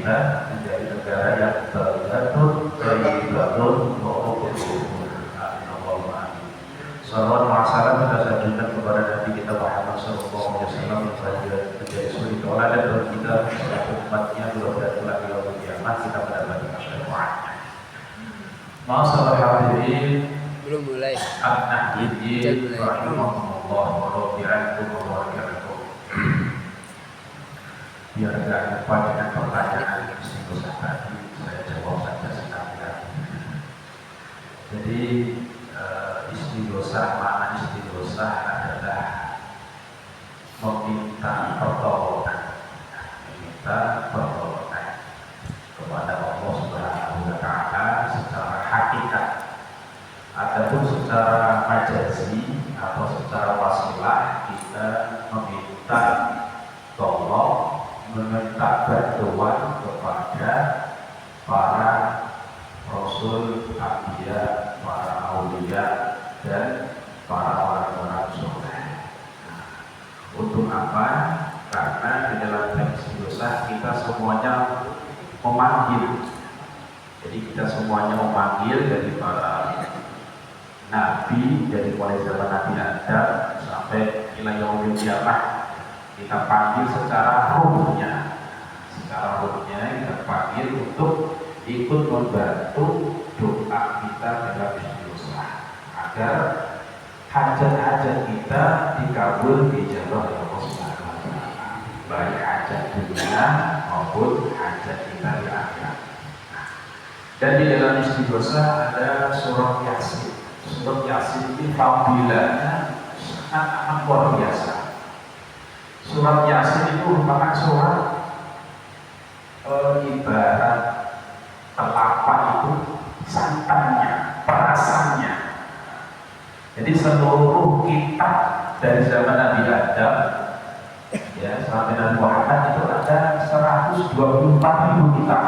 kita menjadi negara yang tergantung dari belakang Sallallahu alaihi wasallam kita sajikan kepada Nabi kita Muhammad sallallahu alaihi wasallam menjadi suri tauladan bagi kita sebagai umatnya mudah-mudahan di yaumul kiamat kita mendapatkan syafaatnya. Masalah hadirin belum mulai. An-Nahdliyin rahimahumullah wa radiallahu wa barakatuh. Biar tidak lupa dengan pertanyaan istighosah tadi, saya jawab saja sekalian. Jadi istighosah, makna istighosah adalah meminta pertolongan kepada Allah Subhanahu wa Ta'ala secara hakikat. Adapun secara majazi atau secara wasilah kita meminta tolong, meminta bantuan kepada para rasul, anbiya, para aulia dan para orang-orang soleh. Untuk apa? Karena di dalam istighosah kita semuanya memanggil. Jadi kita semuanya memanggil dari para nabi, dari mulai zaman Nabi Adam sampai ila yaumil kiamah. Kita panggil secara ruhnya. Secara ruhnya kita panggil untuk ikut membantu doa kita dalam istighosah agar hajat-hajat kita dikabul dijabah oleh Allah Subhanahu wa Ta'ala, baik hajat dunia maupun hajat kita di akhirat. Dan di dalam istighosah ada surat Yasin. Surat Yasin ini fadilahnya sangat luar biasa. Surat Yasin itu merupakan surat ibarat telapak itu santannya, perasannya. Jadi seluruh kitab dari zaman Nabi Adam ya sampai Nabi Muhammad itu ada 124.000 kitab.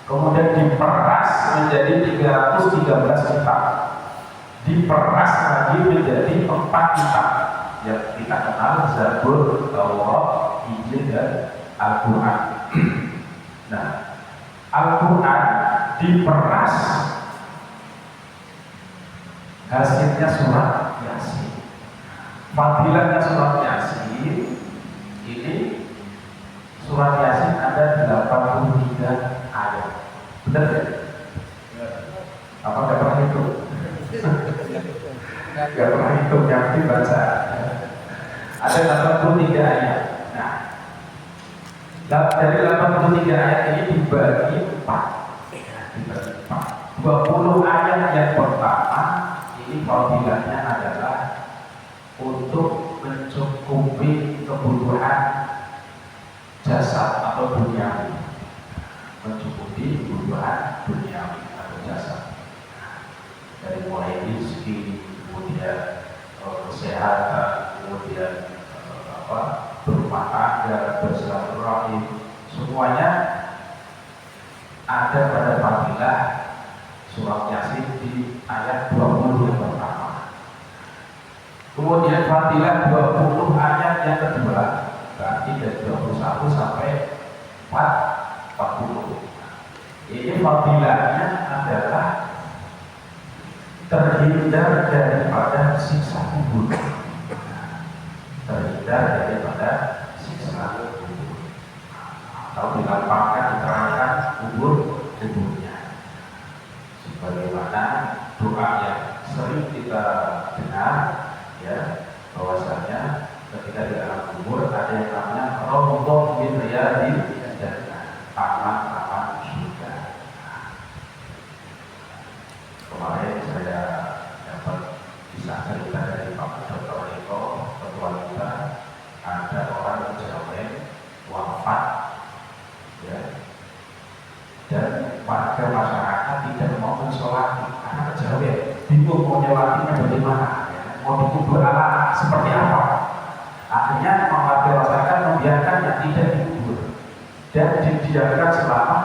Kemudian diperas menjadi 313 kitab. Diperas lagi menjadi 4 kitab yang kita kenal Zabur, Taurat, Injil dan Al-Quran. Nah, Al-Quran diperas hasilnya surat Yasin. Fadilahnya surat Yasin ini, surat Yasin ada 83 ayat. Benar ya? Apa nggak pernah hitung? Nggak pernah hitung, yang dibaca ada 83 ayat. Nah, dari 83 ayat ini dibagi 20 ayat yang pertama ini fadilahnya adalah untuk mencukupi kebutuhan jasad atau duniawi, mencukupi kebutuhan duniawi atau jasad, dari mulai rezeki, kemudian kesehatan, kemudian berumah tangga, bersilaturahim, semuanya ada pada fadilah surat Yasin di ayat 20 yang pertama. Kemudian fadilah 20 ayat yang kedua, berarti dari 21 sampai 40. Ini fadilahnya adalah terhindar daripada siksa kubur. Terhindar daripada siksa kubur. Atau dilapangkan, diterangkan kuburnya. Sebagaimana doa yang sering kita dengar, ya, bahwasanya ketika di alam kubur ada yang namanya Raudhah min riyadil jannah, taman-taman surga. Kemarin saya dapat kisah cerita dari Pak Dr. Eko, ketua kita, ada orang yang Jawen wafat, ya, dan warga masyarakat tidak mau mensolati karena kejawen, bingung mau nyolatinya bagaimana, ya, mau dikubur ala seperti apa. Akhirnya warga masyarakat membiarkannya tidak dikubur dan didiamkan selama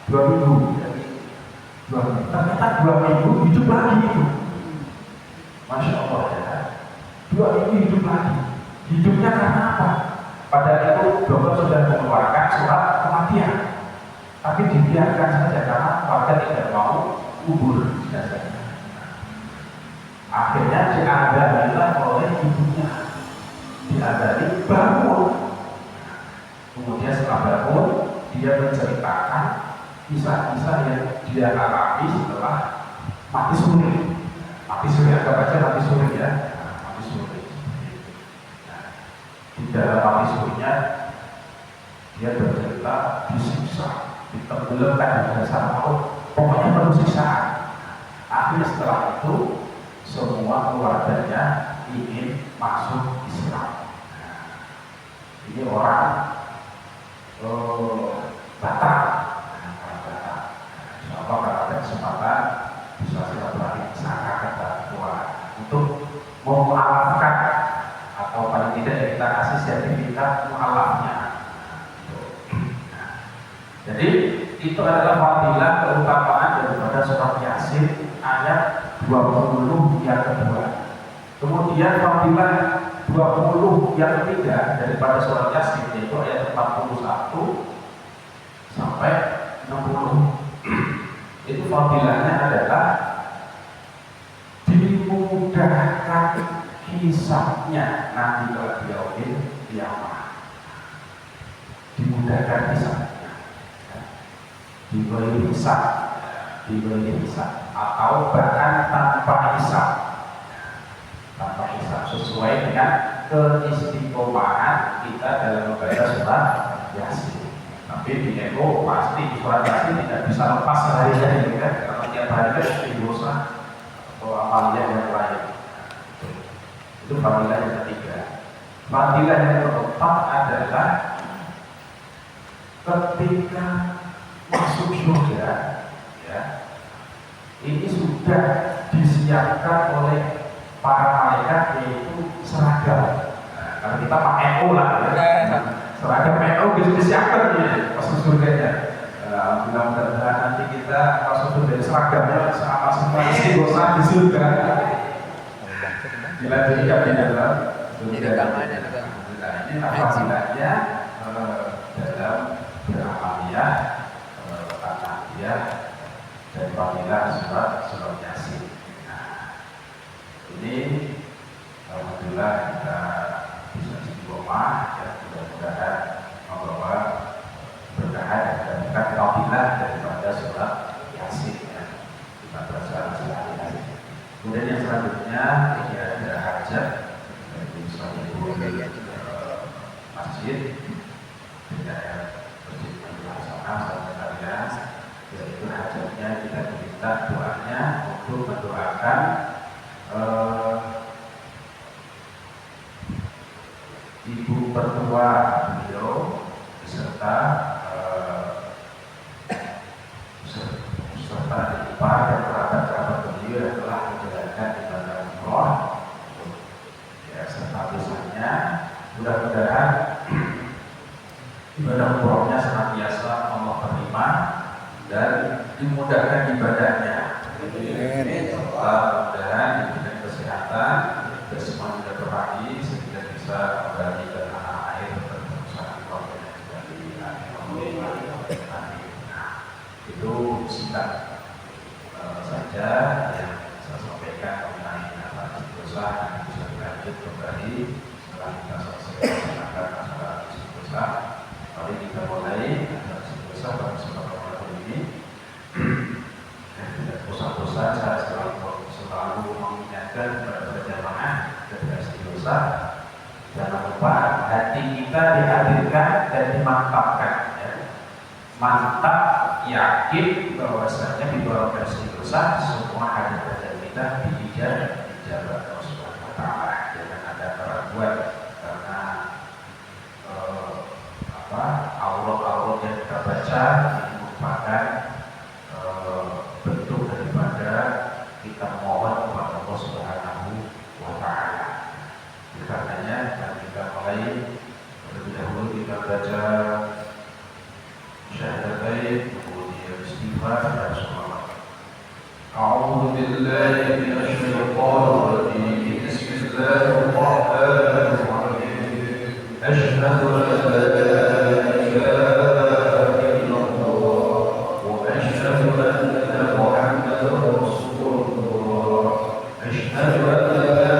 2 minggu. Ternyata 2 minggu hidup lagi itu. Masya Allah ya. 2 minggu hidup lagi. Hidupnya karena apa? Padahal itu dokter sudah mengeluarkan surat kematian. dibiarkan saja karena warga tidak mau kubur jenazahnya. Akhirnya diadarilah oleh ibunya, diadari bangun. Kemudian setelah bangun, dia menceritakan kisah-kisah yang dia alami setelah mati suri. Mati suri, anggap aja mati suri ya. Mati suri. Nah, di dalam mati surinya dia bercerita disiksa, ditenggelamkan di dasar laut, pokoknya penuh siksaan. Akhirnya setelah itu semua keluarganya ingin masuk Islam. Ini orang Batak, insya Allah kalau ada kesempatan bisa silaturahmi sana kata tua untuk memualafkan atau paling tidak kita kasih sertifikat mualafnya. Jadi itu adalah fadilah keutamaan daripada surat Yasin ayat 20 yang kedua. Kemudian fadilah 20 yang ketiga daripada surat Yasin yaitu ayat 41 sampai 60. Itu fadilahnya adalah dimudahkan hisabnya nanti kalau yaumil qiyamah. Dimudahkan hisabnya. Diberi hisab atau bahkan tanpa hisab sesuai dengan keistiqomahan kita dalam membaca surat Yasin. Tapi di ego pasti surat Yasin tidak bisa lepas sehari-hari kan, karena tiap hari kan dosa atau amalia yang lain. Itu fadilah yang ketiga. Fadilah yang keempat adalah ketika masuk surga, ya, ini sudah disiapkan oleh para malaikat yaitu seragam. Nah, kalau kita pakai NU lah, ya. Seragam NU disiapkan ya, masuk surganya. Mudah-mudahan nanti kita masuk surga seragamnya sama semua istighosah di surga. Dilanjutkan di dalam surga. Ini alhamdulillahnya dalam beramaliyah ya dan fadilah surat Yasin. Nah, ini alhamdulillah kita bisa istiqomah ya, mudah-mudahan membawa berkahan dan fadilah daripada surat Yasin ya. Kita bersama sehari-hari. Kemudian yang selanjutnya ini ada hajat dari suatu masjid di daerah Masjid Al-Hasan yaitu hajatnya kita minta doanya untuk mendoakan ibu mertua beliau beserta ipar dan kerabat-kerabat beliau yang telah menjalankan ibadah umroh ya, serta misalnya mudah-mudahan ibadah umrohnya senantiasa Allah terima dan dimudahkan ibadahnya. Mudah-mudahan diberikan kesehatan dan semua tidak terpagi sehingga bisa kembali ke tanah air berusaha kembali. Itu singkat saja yang saya sampaikan mengenai apa dosa yang bisa dilanjut kembali setelah kita selesai melaksanakan masalah dosa. Mari kita mulai dosa pada kesempatan ini. Tidak bosan-bosan saya selalu mengingatkan kepada jamaah ketika dosa. Jangan lupa hati kita dihadirkan dan dimantapkan. Ya. Mantap, yakin bahwasanya di bawah dosa semua hajat kita dijabat Allah Subhanahu wa Ta'ala. Jangan ada keraguan karena aurat-aurat yang kita baca ini merupakan bentuk daripada kita mohon kepada Allah Subhanahu wa Ta'ala. Karenanya kita mulai terlebih dahulu kita baca syahadatain kemudian istighfar dan sholawat. A'udzu billahi minasy syaithanir rajim. Bismillahirrahmanirrahim. Asyhadu an la ilaha illallah wa Rabbana